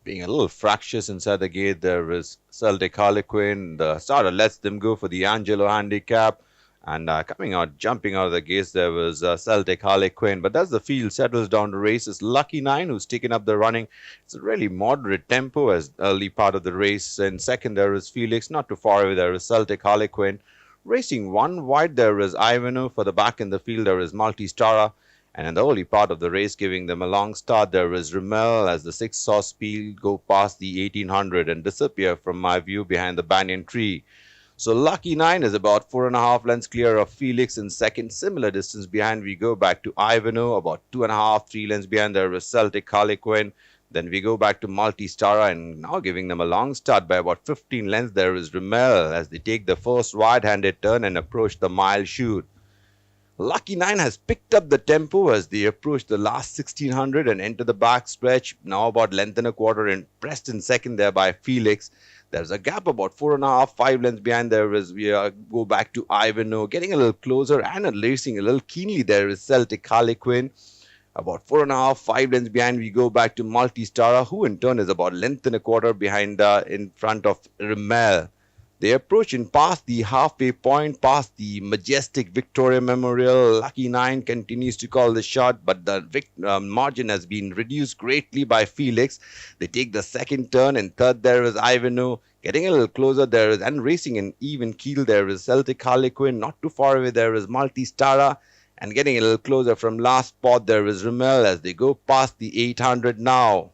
Being a little fractious inside the gate, there is Celtic Harlequin. The starter lets them go for the Angelo handicap. And coming out, jumping out of the gates, there was Celtic Harlequin. But as the field settles down to race, it's Lucky Nine who's taken up the running. It's a really moderate tempo as early part of the race. In second, there is Felix. Not too far away, there is Celtic Harlequin. Racing one wide, there is Ivano. For the back in the field, there is Multistara. And in the early part of the race, giving them a long start, there is Rimmel as the 6 saw speed go past the 1800 and disappear from my view behind the banyan tree. So Lucky Nine is about 4.5 lengths clear of Felix in second. Similar distance behind, we go back to Ivano, about 2.5, 3 lengths behind there is Celtic Harlequin. Then we go back to Multistara and now giving them a long start by about 15 lengths. There is Rimmel as they take the first wide-handed turn and approach the mile chute. Lucky Nine has picked up the tempo as they approach the last 1600 and enter the back stretch. Now about length and a quarter and pressed in second there by Felix. There's a gap about 4.5, 5 lengths behind there as we go back to Ivano. Getting a little closer and racing a little keenly there is Celtic Harlequin. About 4.5, 5 lengths behind we go back to Multistara, who in turn is about length and a quarter behind in front of Rimmel. They approach and past the halfway point, past the majestic Victoria Memorial. Lucky Nine continues to call the shot, but the margin has been reduced greatly by Felix. They take the second turn, and third there is Ivano. Getting a little closer there is, and racing an even keel there is Celtic Harlequin. Not too far away there is Multistara. And getting a little closer from last spot there is Rimmel as they go past the 800 now.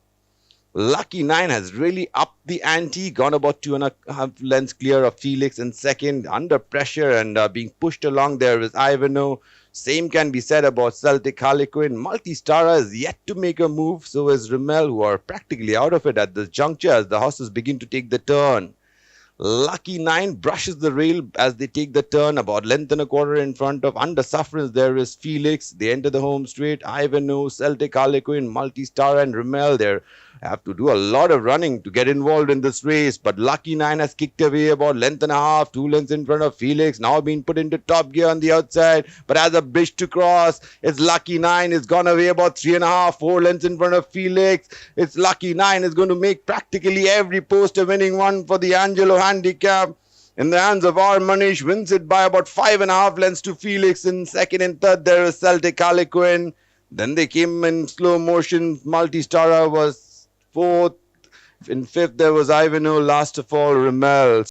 Lucky Nine has really upped the ante, gone about 2.5 lengths clear of Felix in second, under pressure and being pushed along there is Ivano. Same can be said about Celtic Harlequin. Multistara is yet to make a move, so is Rimmel, who are practically out of it at this juncture as the horses begin to take the turn. Lucky Nine brushes the rail as they take the turn, about length and a quarter in front of. Under sufferance there is Felix. They enter the home straight. Ivano, Celtic Harlequin, Multistar and Rimmel. They have to do a lot of running to get involved in this race. But Lucky Nine has kicked away about length and a half, 2 lengths in front of Felix. Now being put into top gear on the outside. But as a bridge to cross, it's Lucky Nine. It's gone away about 3.5, 4 lengths in front of Felix. It's Lucky Nine is going to make practically every post a winning one for the Angelo handicap. In the hands of R. Manish, wins it by about 5.5 lengths to Felix. In second and third, there is Celtic Harlequin. Then they came in slow motion. Multistara was fourth. In fifth, there was Ivano. Last of all, Rimmel.